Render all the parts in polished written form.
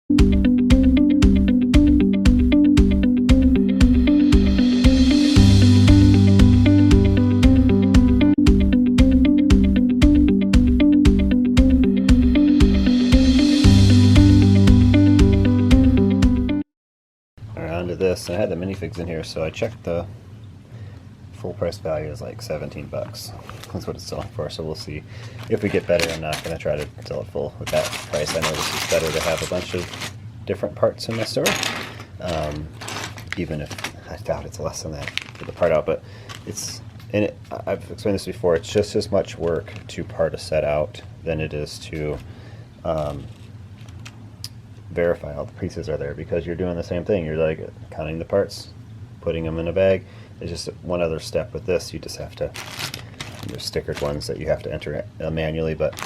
Onto this, I had the minifigs in here, so I checked the full price value is like 17 bucks. That's what it's selling for, so we'll see if we get better. I'm not going to try to sell it full with that price. I know this is better to have a bunch of different parts in my store, even if I doubt it's less than that for the part out, but it's, and I've explained this before, it's just as much work to part a set out than it is to verify all the pieces are there, because you're doing the same thing. You're like counting the parts, putting them in a bag. There's just one other step with this. You just have to, there's stickered ones that you have to enter manually, but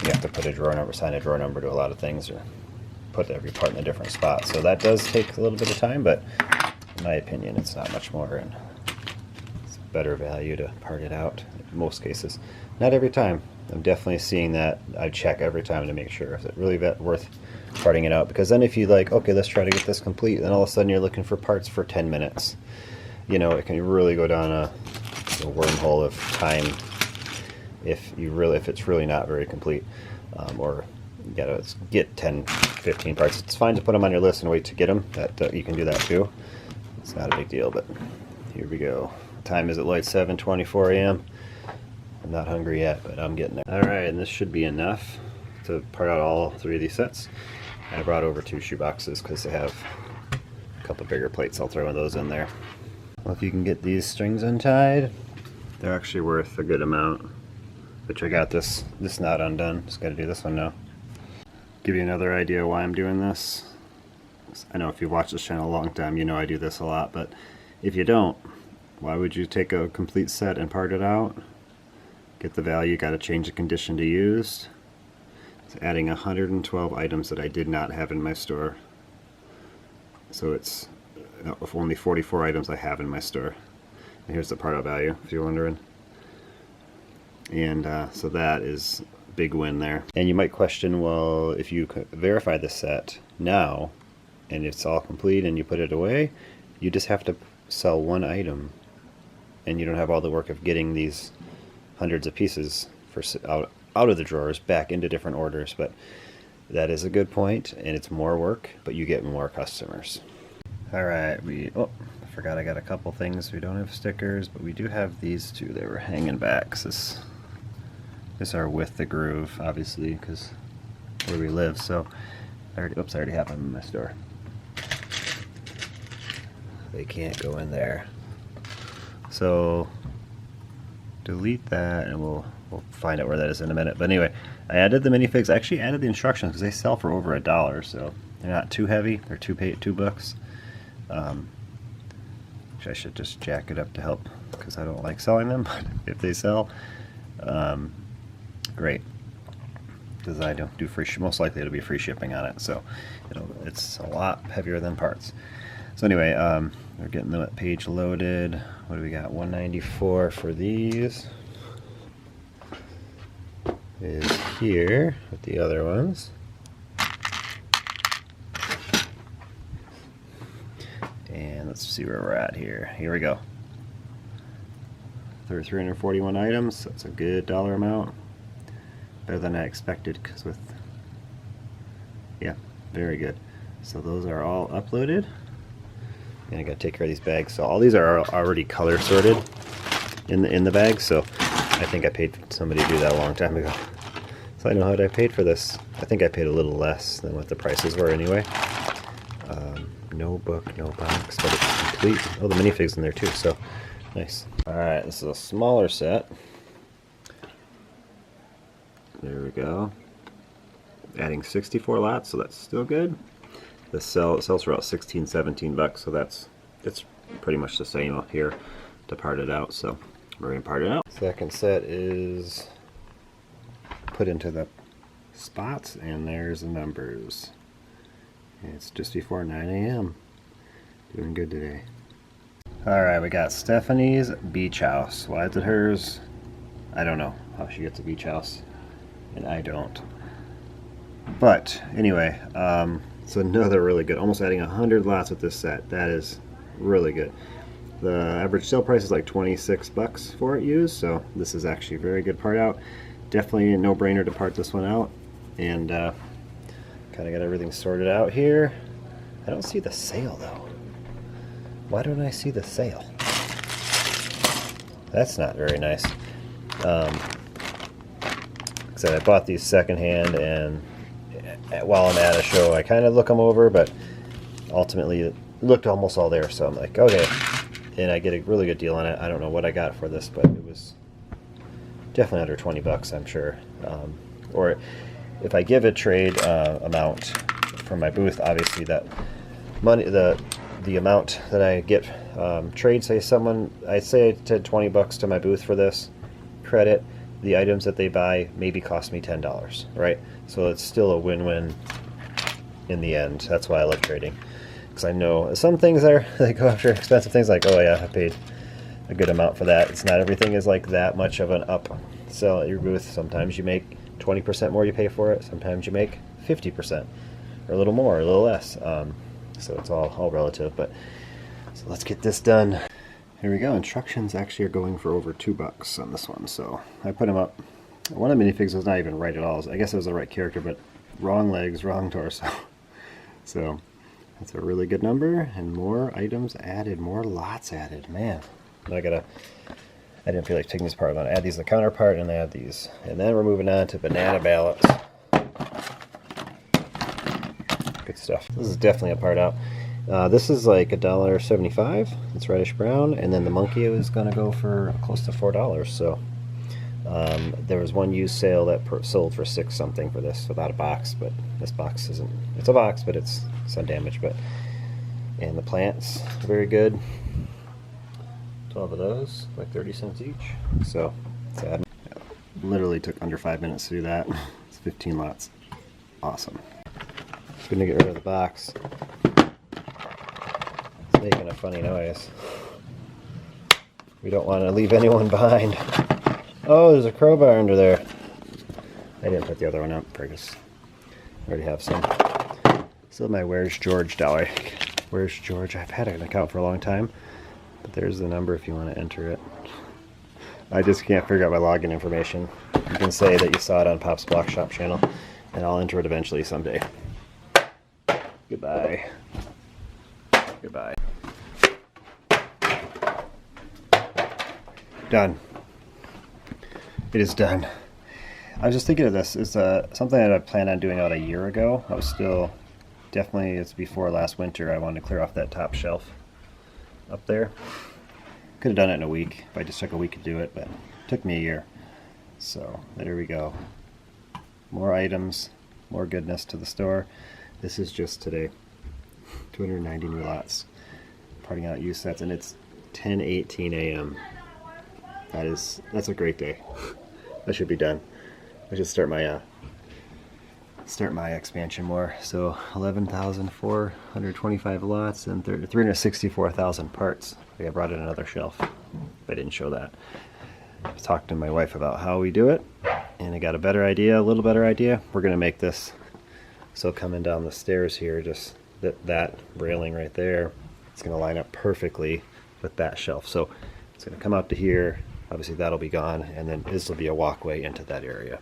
you have to put a drawer number, assign a drawer number to a lot of things, or put every part in a different spot. So that does take a little bit of time, but in my opinion, it's not much more, and it's better value to part it out in most cases. Not every time. I'm definitely seeing that. I check every time to make sure if it's really worth parting it out, because then if you like, okay, let's try to get this complete, then all of a sudden you're looking for parts for 10 minutes. You know, it can really go down a wormhole of time if it's really not very complete, or you gotta get 10, 15 parts. It's fine to put them on your list and wait to get them. That you can do that too. It's not a big deal, but here we go. Time is at like 7:24 a.m. I'm not hungry yet, but I'm getting there. Alright, and this should be enough to part out all three of these sets. I brought over 2 shoe boxes because they have a couple bigger plates. I'll throw those in there. Well, if you can get these strings untied, they're actually worth a good amount. Which I got this knot undone. Just got to do this one now. Give you another idea why I'm doing this. I know if you've watched this channel a long time, you know I do this a lot, but if you don't, why would you take a complete set and part it out? Get the value, got to change the condition to used. It's adding 112 items that I did not have in my store. So it's only 44 items I have in my store. And here's the part out value, if you're wondering. And so that is a big win there. And you might question, well, if you verify the set now, and it's all complete and you put it away, you just have to sell one item. And you don't have all the work of getting these hundreds of pieces out of the drawers back into different orders. But that is a good point, and it's more work, but you get more customers. Alright, I forgot I got a couple things. We don't have stickers, but we do have these two. They were hanging back. These are with the groove, obviously, because where we live. So I already have them in my store. They can't go in there. So delete that, and we'll find out where that is in a minute. But anyway, I added the minifigs. I actually added the instructions because they sell for over $1, so they're not too heavy. They're $2. I should just jack it up to help, because I don't like selling them. But if they sell, great, because I don't do free. Most likely it'll be free shipping on it, so it's a lot heavier than parts. So anyway, we're getting the page loaded. What do we got? 194 for these. Is here with the other ones. And let's see where we're at here. Here we go. 341 items. That's a good dollar amount. Better than I expected, because yeah, very good. So those are all uploaded. And I got to take care of these bags. So all these are already color sorted in the bag. So I think I paid somebody to do that a long time ago. So I know how I paid for this. I think I paid a little less than what the prices were anyway. No book, no box, but it's complete. Oh, the minifigs in there too. So nice. All right, this is a smaller set. There we go. Adding 64 lots, so that's still good. This sells for about 16, 17 bucks, so it's pretty much the same up here to part it out. So we're gonna part it out. Second set is put into the spots, and there's the numbers. It's just before 9 a.m. Doing good today. All right, we got Stephanie's beach house. Why is it hers? I don't know how she gets a beach house, and I don't. But anyway, so another really good, almost adding 100 lots with this set. That is really good. The average sale price is like 26 bucks for it used, so this is actually a very good part out. Definitely a no-brainer to part this one out. And kind of got everything sorted out here. I don't see the sale though. Why don't I see the sale? That's not very nice. Like I said, I bought these secondhand, and while I'm at a show, I kind of look them over, but ultimately it looked almost all there, so I'm like, okay. And I get a really good deal on it. I don't know what I got for this, but it was definitely under 20 bucks, I'm sure. Or if I give a trade amount for my booth, obviously that money, the amount that I get trade, say I say I said 20 bucks to my booth for this credit, the items that they buy maybe cost me $10, right? So it's still a win-win in the end. That's why I love trading, because I know some things they go after expensive things, like, oh yeah, I paid a good amount for that. It's not everything is like that much of an up sell at your booth. Sometimes you make 20% more you pay for it. Sometimes you make 50%, or a little more, or a little less. So it's all relative. But so let's get this done. Here we go. Instructions actually are going for over $2 on this one. So I put them up. One of the minifigs was not even right at all. I guess it was the right character, but wrong legs, wrong torso. So that's a really good number, and more items added, more lots added. Man, I didn't feel like taking this part. I'm gonna add these to the counterpart and add these, and then we're moving on to banana ballots. Good stuff. This is definitely a part out. This is like $1.75. It's reddish brown, and then the monkey was gonna go for close to $4. So there was one used sale that sold for $6 something for this without a box, but this box isn't. It's a box, but it's undamaged. But and the plants very good. 12 of those, like 30 cents each. So sad. Literally took under 5 minutes to do that. It's 15 lots. Awesome. Gonna get rid of the box. It's making a funny noise. We don't want to leave anyone behind. Oh, there's a crowbar under there. I didn't put the other one up because I already have some. Still my Where's George dollar. Where's George? I've had an account for a long time, but there's the number if you want to enter it. I just can't figure out my login information. You can say that you saw it on Pop's Block Shop channel, and I'll enter it eventually someday. Goodbye. Goodbye. Done. It is done. I was just thinking of this. It's something that I planned on doing out a year ago. I was still, definitely, it's before last winter, I wanted to clear off that top shelf up there. Could have done it in a week if I just took a week to do it, but it took me a year. So there we go. More items, more goodness to the store. This is just today. 290 new lots. Parting out used sets, and it's 10:18 a.m. That's a great day. That should be done. I should start my expansion more. So 11,425 lots and 364,000 parts. I brought in another shelf. I didn't show that. I was talking to my wife about how we do it, and I got a little better idea. We're gonna make this so coming down the stairs here, just that railing right there, it's gonna line up perfectly with that shelf. So it's gonna come out to here. Obviously that'll be gone, and then this will be a walkway into that area.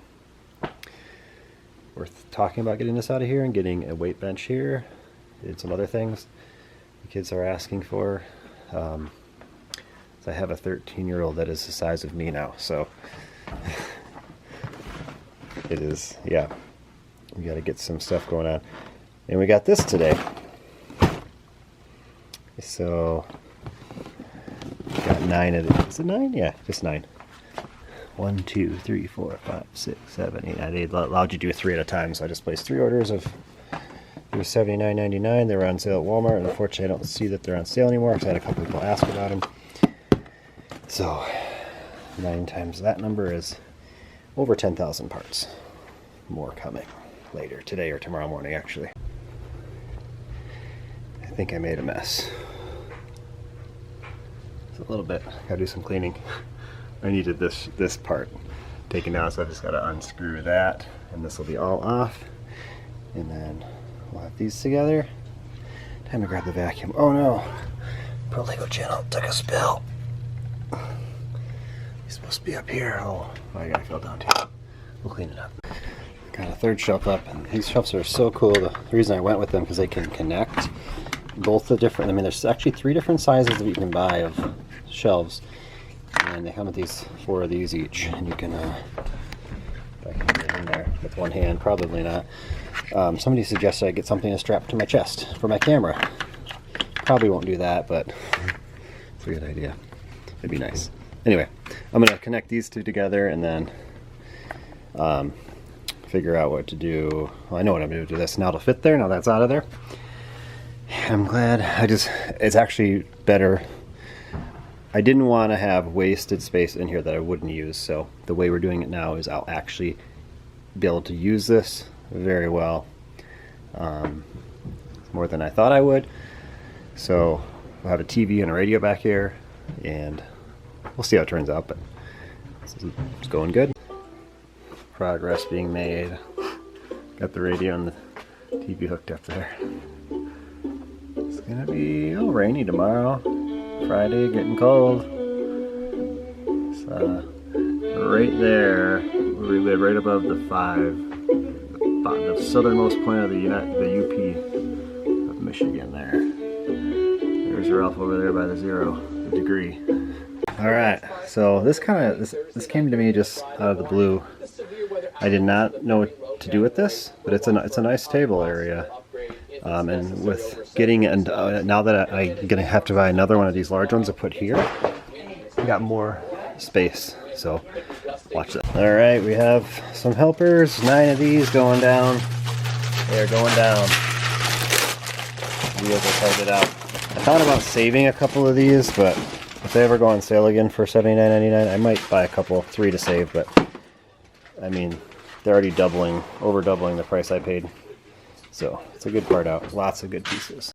We're talking about getting this out of here and getting a weight bench here. Did some other things the kids are asking for. So I have a 13-year-old that is the size of me now, so it is, yeah. We got to get some stuff going on, and we got this today. So got 9 of it. Is it 9? Yeah, just 9. 1, 2, 3, 4, 5, 6, 7, 8. They allowed you to do 3 at a time, so I just placed 3 orders of. They were $79.99. They were on sale at Walmart, and unfortunately I don't see that they're on sale anymore because I had a couple people ask about them. So 9 times that number is over 10,000 parts. More coming later, today or tomorrow morning actually. I think I made a mess. It's a little bit, gotta do some cleaning. I needed this part taken out, so I just gotta unscrew that, and this will be all off. And then we'll have these together. Time to grab the vacuum. Oh no! Pro Lego channel took a spill. He's supposed to be up here. Oh, my guy fell down too. We'll clean it up. Got a third shelf up, and these shelves are so cool. The reason I went with them because they can connect both the different. I mean, there's actually 3 different sizes that you can buy of shelves, and they come with these 4 of these each, and you can. If I can get it in there with one hand, probably not. Somebody suggested I get something to strap to my chest for my camera. Probably won't do that, but it's a good idea. It'd be nice. Anyway, I'm gonna connect these 2 together and then figure out what to do. Well, I know what I'm gonna do with this. Now it'll fit there. Now that's out of there. I'm glad. It's actually better. I didn't want to have wasted space in here that I wouldn't use. So the way we're doing it now is I'll actually be able to use this very well. More than I thought I would. So we'll have a TV and a radio back here, and we'll see how it turns out, but it's going good. Progress being made. Got the radio and the TV hooked up there. It's gonna be rainy tomorrow. Friday, getting cold. It's right there. We live right above the 5, the southernmost point of the UP of Michigan there. There's Ralph over there by the 0 degree. All right, so this came to me just out of the blue. I did not know what to do with this, but it's a nice table area. And with getting now that I'm gonna have to buy another one of these large ones to put here, we got more space. So watch that. All right, we have some helpers. 9 of these going down. They are going down. Wheels are tightened out. I thought about saving a couple of these, but if they ever go on sale again for $79.99, I might buy a couple, 3 to save. But I mean, they're already over doubling the price I paid. So it's a good part out. Lots of good pieces.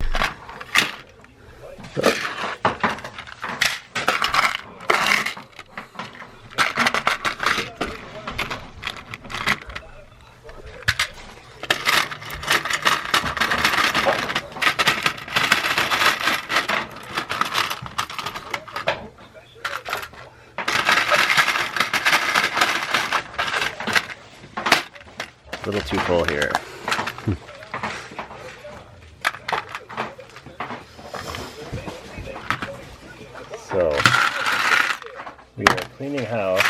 A little too full here. So we are cleaning house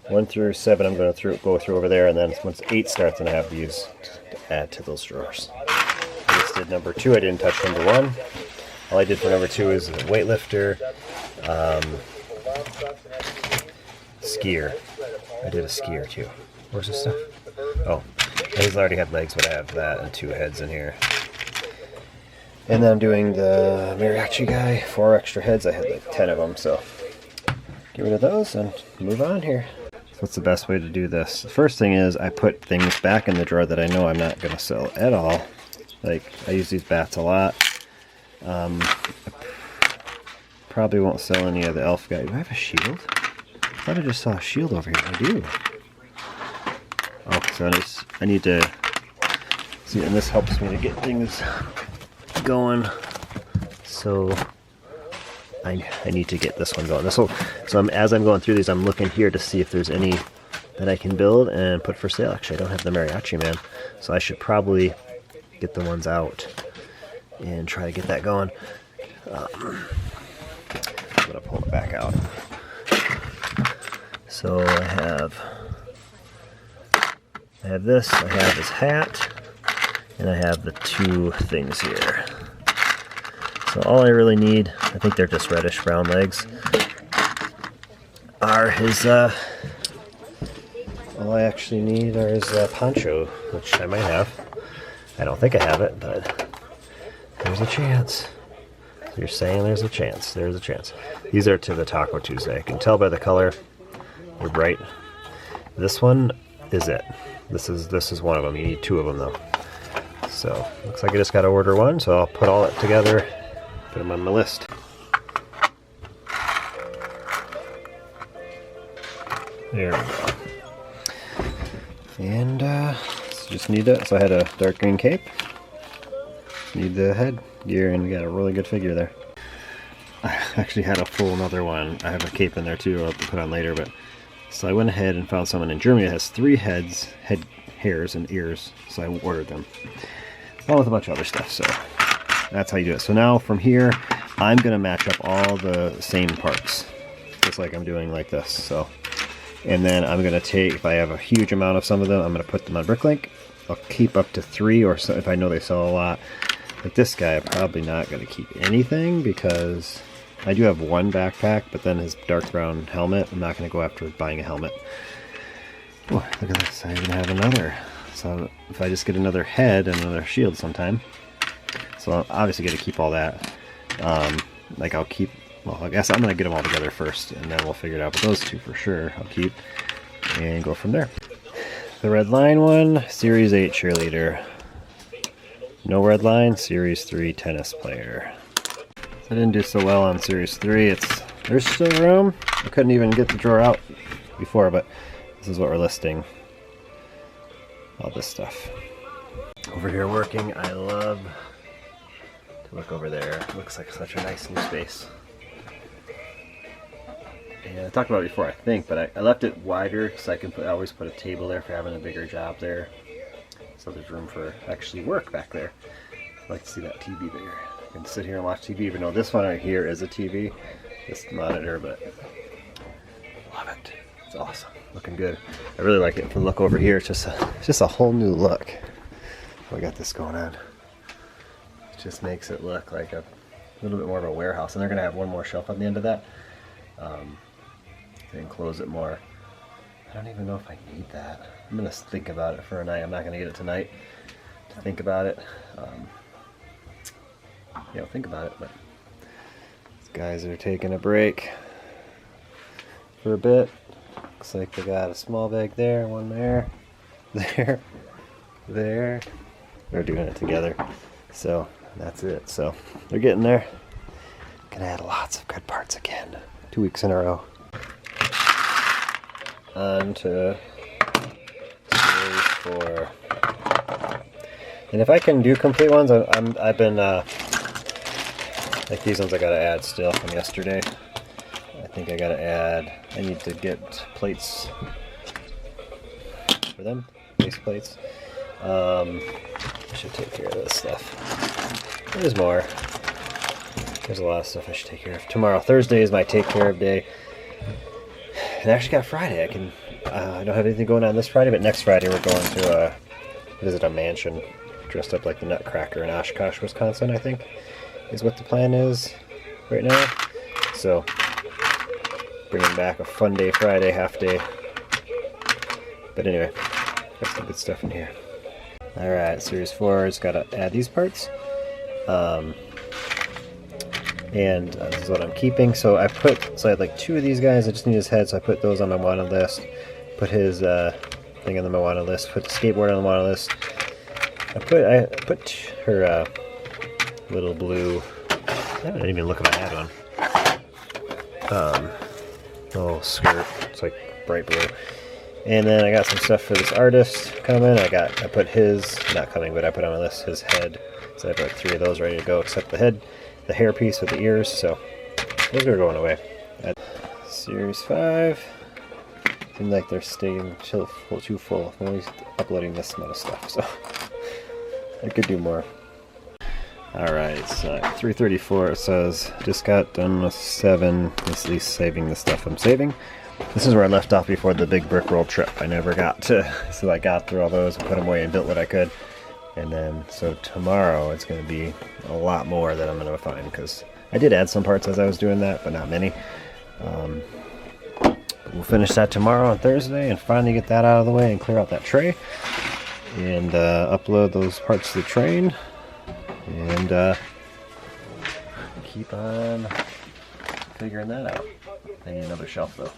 1 through 7. I'm going to go through over there, and then once 8 starts, I'm going to have these to add to those drawers. I just did number 2. I didn't touch number 1. All I did for number 2 is a weightlifter, skier. I did a skier too. Where's this stuff? Oh, these already had legs, but I have that and 2 heads in here. And then I'm doing the mariachi guy, 4 extra heads. I had like 10 of them, so get rid of those and move on here. So what's the best way to do this? The first thing is I put things back in the drawer that I know I'm not going to sell at all. Like, I use these bats a lot. I probably won't sell any of the elf guy. Do I have a shield? I thought I just saw a shield over here. I do. Oh, so I need to see, and this helps me to get things going. So I need to get this one going. So as I'm going through these, I'm looking here to see if there's any that I can build and put for sale. Actually, I don't have the mariachi man, so I should probably get the ones out and try to get that going. I'm gonna pull it back out. So I have this, I have his hat, and I have the 2 things here. So all I really need, I think they're just reddish brown legs, are his, all I actually need are his poncho, which I might have. I don't think I have it, but there's a chance. So you're saying there's a chance. There's a chance. These are to the Taco Tuesday. I can tell by the color. They're bright. This one is it. This is one of them. You need 2 of them though. So looks like I just got to order 1. So I'll put all that together, put them on my list. There we go. And just need it. So I had a dark green cape. Need the head gear, and we got a really good figure there. I actually had a full another one. I have a cape in there too, I'll put on later. But so I went ahead and found someone in Germany that has 3 head hairs and ears. So I ordered them, along with a bunch of other stuff. So that's how you do it. So now from here, I'm gonna match up all the same parts, just like I'm doing like this. So, and then I'm gonna take, if I have a huge amount of some of them, I'm gonna put them on Bricklink. I'll keep up to 3, or so if I know they sell a lot. Like this guy, I'm probably not gonna keep anything because I do have 1 backpack, but then his dark brown helmet, I'm not gonna go after buying a helmet. Oh, look at this, I even have another. So if I just get another head and another shield sometime. So I'm obviously gonna keep all that. Like I'll keep, well, I guess I'm gonna get them all together first and then we'll figure it out. But those 2 for sure I'll keep and go from there. The red line one, Series 8 cheerleader. No red line, Series 3 tennis player. I didn't do so well on Series 3. There's still room. I couldn't even get the drawer out before, but this is what we're listing. All this stuff. Over here working, I love to look over there. It looks like such a nice new space. And I talked about it before, I think, but I left it wider because I always put a table there for having a bigger job there. So there's room for actually work back there. I like to see that TV bigger. I can sit here and watch TV, even though this one right here is a TV, this monitor, but love it. It's awesome. Looking good. I really like it. From the look over here, it's just a whole new look. We got this going on. It just makes it look like a little bit more of a warehouse. And they're going to have 1 more shelf on the end of that. And close it more. I don't even know if I need that. I'm going to think about it for a night. I'm not going to get it tonight to think about it. Yeah, I'll think about it, but these guys are taking a break for a bit. Looks like they got a small bag there, 1 there, there. They're doing it together. So that's it. So they're getting there. Gonna add lots of good parts again. 2 weeks in a row. On to Series 4. And if I can do complete ones, I've been like these ones I gotta add still from yesterday. I think I gotta add, I need to get plates for them, base plates. I should take care of this stuff. There's more. There's a lot of stuff I should take care of. Tomorrow, Thursday, is my take care of day. And I actually got Friday. I don't have anything going on this Friday, but next Friday we're going to visit a mansion dressed up like the Nutcracker in Oshkosh, Wisconsin, I think, is what the plan is right now. So, bringing back a fun day Friday, half day. But anyway, got some good stuff in here. Alright, Series 4's got to add these parts. And this is what I'm keeping. So I had like 2 of these guys. I just need his head, so I put those on my wanted list. Put his thing on my wanted list. Put the skateboard on the wanted list. I put her little blue. I didn't even look if I had one. Little skirt. It's like bright blue. And then I got some stuff for this artist coming. I put his, not coming, but I put on my list his head. So I have like 3 of those ready to go, except the head. The hair piece with the ears, so those are going away. Series 5. Seems like they're staying too full. I'm always uploading this amount of stuff, so I could do more. Alright, so 334 it says, just got done with 7, at least saving the stuff I'm saving. This is where I left off before the big brick roll trip. I never got to, so I got through all those and put them away and built what I could. And then, so tomorrow it's going to be a lot more that I'm going to find, because I did add some parts as I was doing that, but not many. We'll finish that tomorrow on Thursday and finally get that out of the way and clear out that tray. And upload those parts to the train. And keep on figuring that out. I need another shelf though.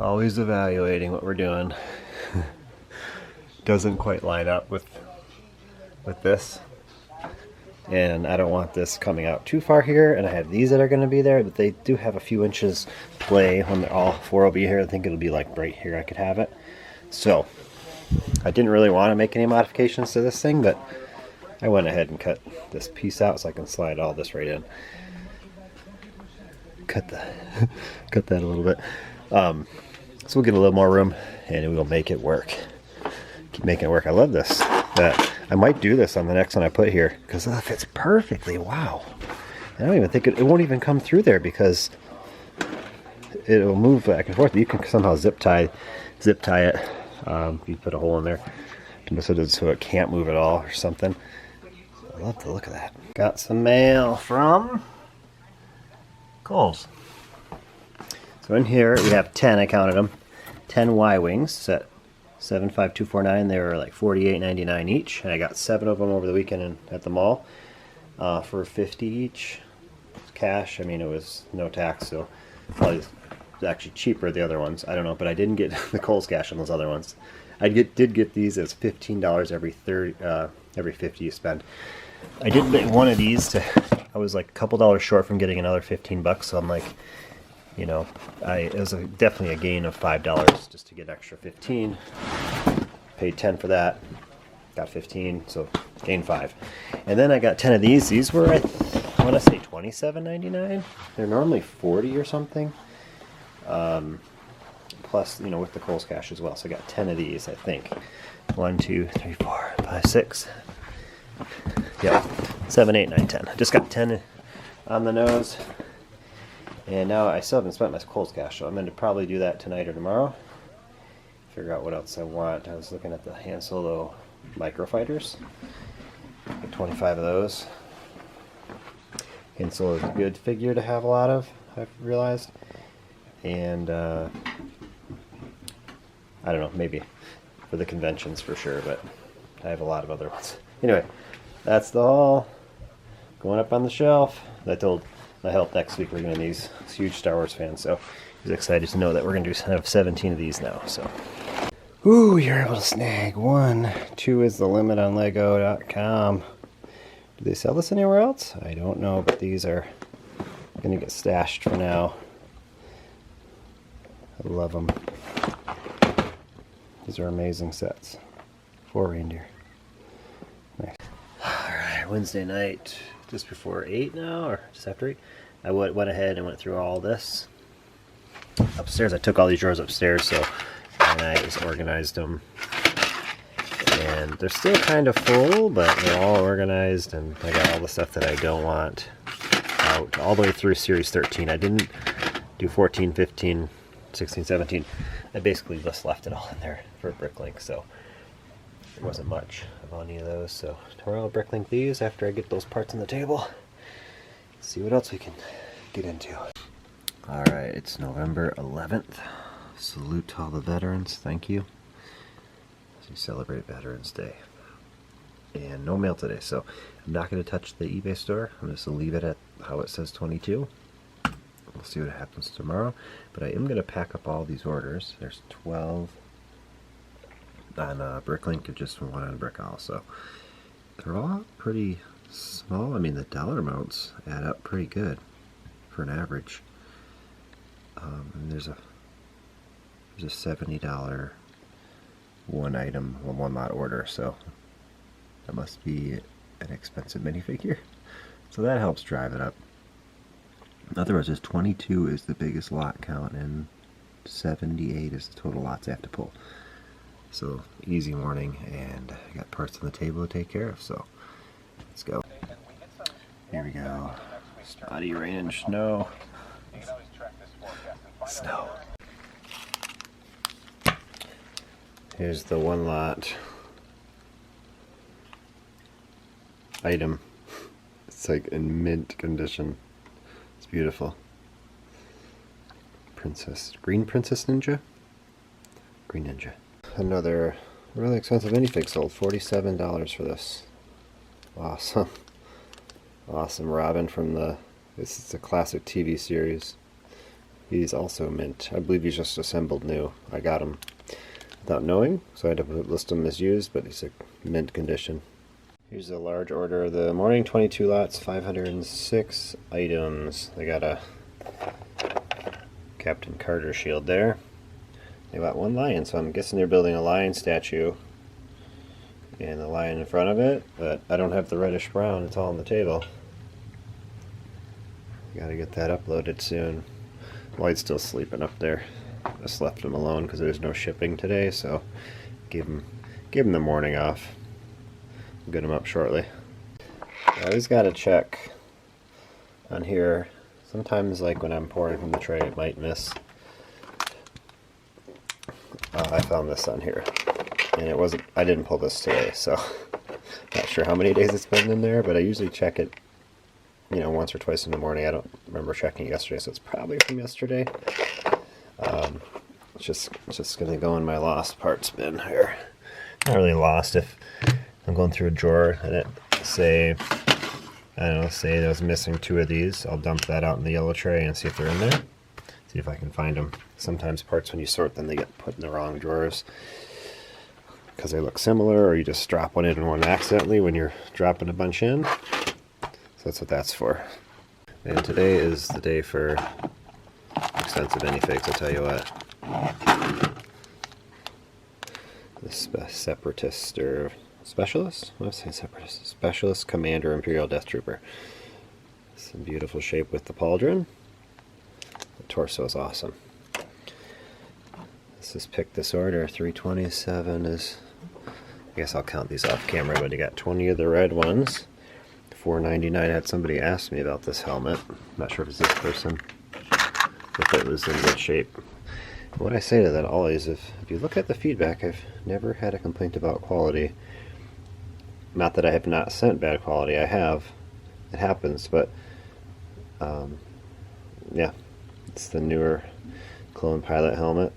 Always evaluating what we're doing. Doesn't quite line up with this, and I don't want this coming out too far here, and I have these that are going to be there, but they do have a few inches play when they're all 4 will be here. I think it'll be like right here I could have it. So I didn't really want to make any modifications to this thing, but I went ahead and cut this piece out so I can slide all this right in. Cut that, cut that a little bit. So we'll get a little more room, and we'll make it work. Keep making it work. I love this. I might do this on the next one I put here because that fits perfectly. Wow. I don't even think it won't even come through there because it'll move back and forth. You can somehow zip tie it. You put a hole in there so it can't move at all or something. I love the look of that. Got some mail from Kohl's. So in here we have 10, I counted them, 10 Y-wings set 75249. They were like $48.99 each, and I got 7 of them over the weekend at the mall for $50 each. Cash. I mean, it was no tax, so probably actually cheaper the other ones. I don't know, but I didn't get the Kohl's cash on those other ones. I did get these as $15 every 50 you spend. I did make one of these I was like a couple dollars short from getting another $15, so I'm like, you know, it was definitely a gain of $5 just to get extra 15. Paid 10 for that, got 15, so gained 5. And then I got 10 of these. These were, I want to say $27.99. They're normally $40 or something. Plus, you know, with the Kohl's cash as well. So I got 10 of these, I think. 1, 2, 3, 4, 5, 6. Yep, 7, 8, 9, 10. I just got 10 on the nose. And now I still haven't spent my Kohl's cash, so I'm going to probably do that tonight or tomorrow. Figure out what else I want. I was looking at the Han Solo microfighters. Get 25 of those. Han Solo is a good figure to have a lot of, I've realized. And I don't know, maybe for the conventions for sure, but I have a lot of other ones. Anyway, that's the haul. Going up on the shelf. I told my help next week we're doing these. He's a huge Star Wars fan, so he's excited to know that we're going to have 17 of these now. So, ooh, you're able to snag 1. 2 is the limit on Lego.com. Do they sell this anywhere else? I don't know, but these are going to get stashed for now. I love them. These are amazing sets. 4 reindeer. Nice. Alright, Wednesday night, just before 8 now, or just after 8, I went ahead and went through all this. Upstairs, I took all these drawers upstairs, so and I just organized them. And they're still kind of full, but they're all organized, and I got all the stuff that I don't want out, all the way through Series 13. I didn't do 14, 15, 16, 17. I basically just left it all in there for Bricklink, so there wasn't much of any of those. So tomorrow I'll Bricklink these after I get those parts on the table. See what else we can get into. Alright, it's November 11th. Salute to all the veterans. Thank you. As we celebrate Veterans Day. And no mail today, so I'm not going to touch the eBay store. I'm just going to leave it at how it says 22. We'll see what happens tomorrow. But I am going to pack up all these orders. There's 12 on Bricklink, just 1 on Brickall. So they're all pretty small. I mean, the dollar amounts add up pretty good for an average. And there's a $70 one item, one lot order. So that must be an expensive minifigure. So that helps drive it up. In other words, 22 is the biggest lot count, and 78 is the total lots I have to pull. So, easy morning, and I got parts on the table to take care of, so let's go. Here we go. Spotty rain and snow. Snow. Here's the one lot item. It's like in mint condition. It's beautiful. Green Princess Ninja? Green Ninja. Another really expensive minifig sold. $47 for this. Awesome. Awesome. Robin from this is a classic TV series. He's also mint. I believe he's just assembled new. I got him without knowing, so I had to list him as used, but he's a mint condition. Here's a large order of the morning, 22 lots, 506 items. They got a Captain Carter shield there. They got one lion, so I'm guessing they're building a lion statue and the lion in front of it, but I don't have the reddish brown. It's all on the table. Gotta get that uploaded soon. Lloyd's still sleeping up there. Just left him alone because there's no shipping today, so give him the morning off. I'll get him up shortly. I always gotta check on here. Sometimes, like when I'm pouring from the tray, it might miss. I found this on here, and it wasn't. I didn't pull this today, so not sure how many days it's been in there. But I usually check it, you know, once or twice in the morning. I don't remember checking it yesterday, so it's probably from yesterday. It's just gonna go in my lost parts bin here. Not really lost. If I'm going through a drawer and it say, I don't know, say I was missing 2 of these, I'll dump that out in the yellow tray and see if they're in there. See if I can find them. Sometimes parts, when you sort them, they get put in the wrong drawers because they look similar, or you just drop one in and one accidentally when you're dropping a bunch in. So that's what that's for. And today is the day for extensive minifigs, I'll tell you what. This separatist or specialist? What did I say? Separatist. Specialist Commander Imperial Death Trooper. Some beautiful shape with the pauldron. The torso is awesome. Let's just pick this order. 327 is, I guess I'll count these off camera, but you got 20 of the red ones. $4.99. I had somebody ask me about this helmet. I'm not sure if it's this person, if it was in good shape. What I say to that always, if you look at the feedback, I've never had a complaint about quality. Not that I have not sent bad quality, I have. It happens, but yeah, it's the newer Clone Pilot helmet.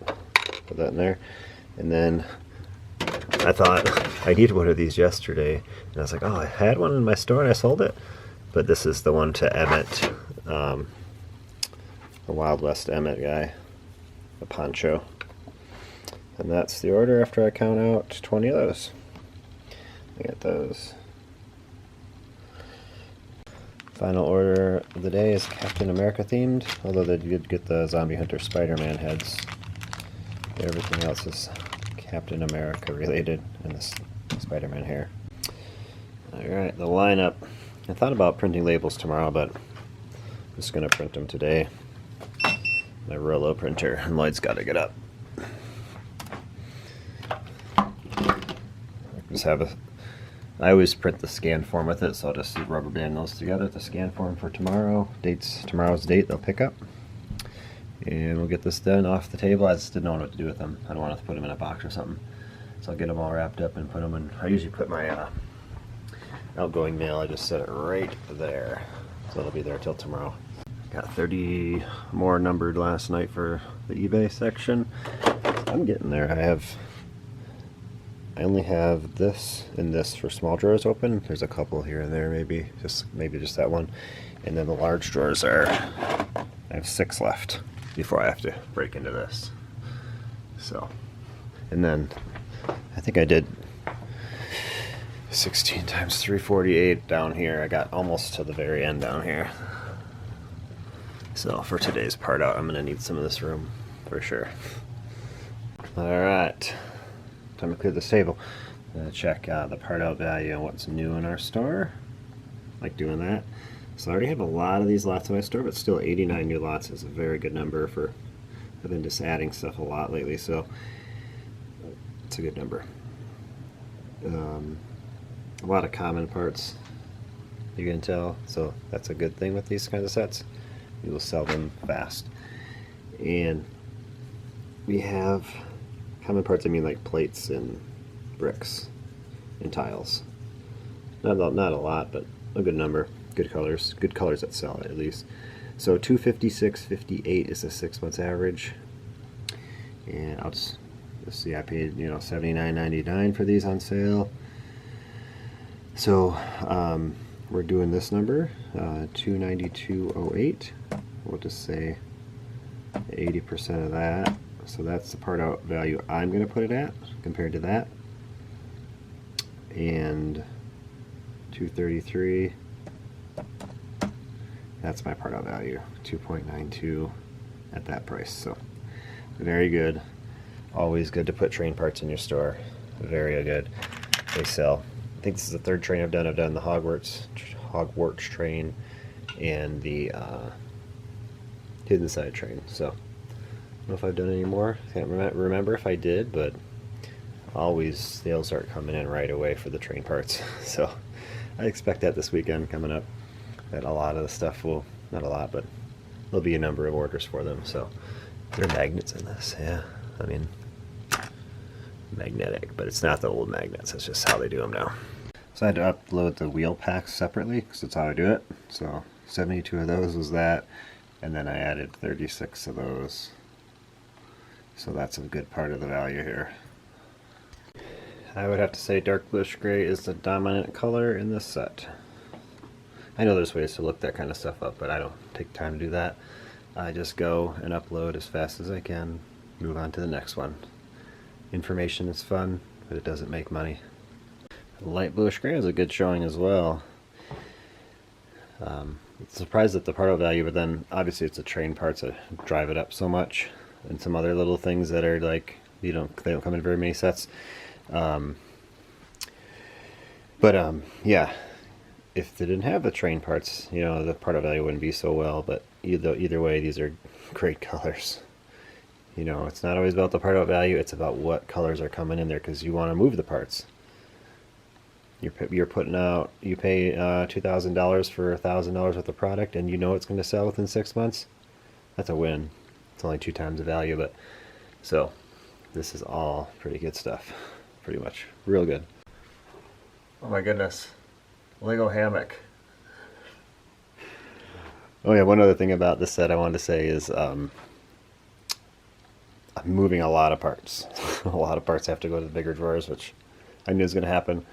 Put that in there. And then I thought I needed one of these yesterday, and I was like, oh, I had one in my store and I sold it. But this is the one to Emmett, the Wild West Emmett guy. The poncho. And that's the order after I count out 20 of those. I get those. Final order of the day is Captain America themed, although they did get the Zombie Hunter Spider-Man heads. Everything else is Captain America related, and this Spider-Man hair. Alright, the lineup. I thought about printing labels tomorrow, but I'm just going to print them today. My Rollo printer, and Lloyd's got to get up. I always print the scan form with it, so I'll just rubber band those together. The scan form for tomorrow, tomorrow's date they'll pick up, and we'll get this done off the table. I just didn't know what to do with them. I don't want to put them in a box or something, so I'll get them all wrapped up and put them in. I usually put my outgoing mail. I just set it right there, so it'll be there till tomorrow. Got 30 more numbered last night for the eBay section. I'm getting there. I only have this and this for small drawers open. There's a couple here and there, maybe just that one. And then the large drawers I have 6 left before I have to break into this. So, and then I think I did 16 times 348 down here. I got almost to the very end down here. So for today's part out, I'm going to need some of this room for sure. Alright, time to clear this table. I'm going to check the part out value and what's new in our store. Like doing that. So I already have a lot of these lots in my store, but still 89 new lots is a very good number for, I've been just adding stuff a lot lately, so it's a good number. A lot of common parts, you can tell, so that's a good thing with these kinds of sets. You will sell them fast. And we have common parts, I mean like plates and bricks and tiles. Not a lot, but a good number. Good colors that sell at least. So 256.58 is the 6 months average. And I'll just, let's see, I paid $79.99 for these on sale. So we're doing this number, 292.08. We'll just say 80% of that. So that's the part out value I'm going to put it at compared to that. And 233. That's my part out value, 2.92 at that price. So very good. Always good to put train parts in your store. Very good. They sell. I think this is the third train I've done. I've done the Hogwarts train and the Hidden Side train. So I don't know if I've done any more. Can't remember if I did, but always they'll start coming in right away for the train parts. So I expect that this weekend coming up, that a lot of the stuff will, not a lot, but there'll be a number of orders for them. So there are magnets in this, yeah. I mean, magnetic, but it's not the old magnets. It's just how they do them now. So I had to upload the wheel packs separately because that's how I do it. So 72 of those was that, and then I added 36 of those. So that's a good part of the value here. I would have to say dark bluish gray is the dominant color in this set. I know there's ways to look that kind of stuff up, but I don't take time to do that. I just go and upload as fast as I can, move on to the next one. Information is fun, but it doesn't make money. Light bluish gray is a good showing as well. Surprised at the part value, but then obviously it's the train parts that drive it up so much, and some other little things that are like, they don't come in very many sets. Yeah, if they didn't have the train parts, you know, the part value wouldn't be so well. But either way, these are great colors. You know, it's not always about the part value, it's about what colors are coming in there, because you want to move the parts. You're putting out, you pay $2,000 for $1,000 worth of product, and you know it's going to sell within 6 months. That's a win. It's only 2 times the value, but so this is all pretty good stuff. Pretty much real good. Oh my goodness, Lego hammock. Oh yeah, one other thing about this set I wanted to say is I'm moving a lot of parts. A lot of parts have to go to the bigger drawers, which I knew was going to happen.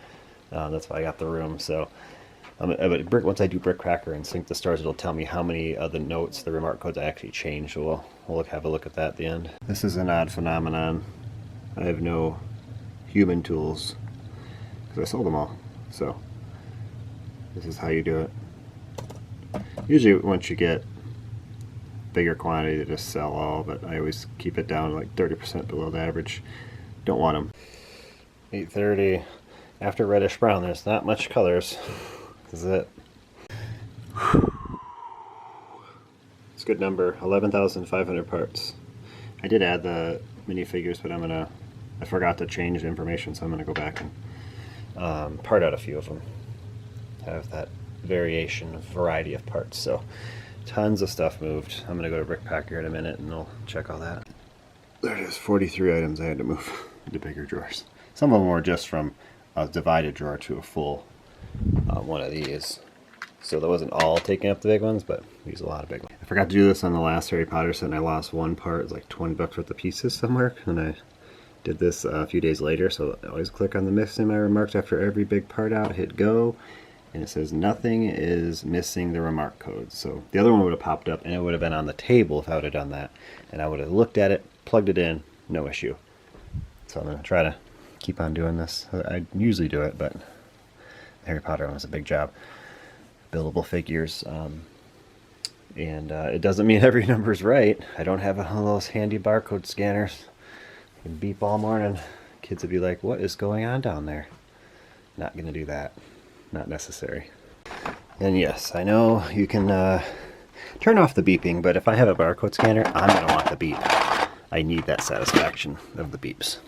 That's why I got the room. So once I do Brickcracker and sync the stars, it'll tell me how many of the notes, the remark codes I actually changed. So we'll have a look at that at the end. This is an odd phenomenon. I have no human tools because I sold them all. So this is how you do it. Usually once you get bigger quantity, they just sell all, but I always keep it down like 30% below the average. Don't want them. 830. After reddish brown, there's not much colors. This is it. It's a good number. 11,500 parts. I did add the minifigures, but I forgot to change the information, so I'm gonna go back and part out a few of them. Have that variety of parts. So tons of stuff moved. I'm gonna go to Brickpacker in a minute and I'll check all that. There it is, 43 items I had to move into bigger drawers. Some of them were just from a divided drawer to a full one of these. So that wasn't all taking up the big ones, but we used a lot of big ones. I forgot to do this on the last Harry Potter set, and I lost one part. It was like 20 bucks worth of pieces somewhere, and I did this a few days later. So I always click on the missing my remarks after every big part out, hit go, and it says nothing is missing the remark code. So the other one would have popped up, and it would have been on the table if I would have done that, and I would have looked at it, plugged it in, no issue. So I'm going to try to keep on doing this. I usually do it, but Harry Potter one was a big job. Buildable figures, and it doesn't mean every number's right. I don't have one of those handy barcode scanners. I can beep all morning. Kids would be like, what is going on down there? Not gonna do that. Not necessary. And yes, I know you can turn off the beeping, but if I have a barcode scanner, I'm gonna want the beep. I need that satisfaction of the beeps.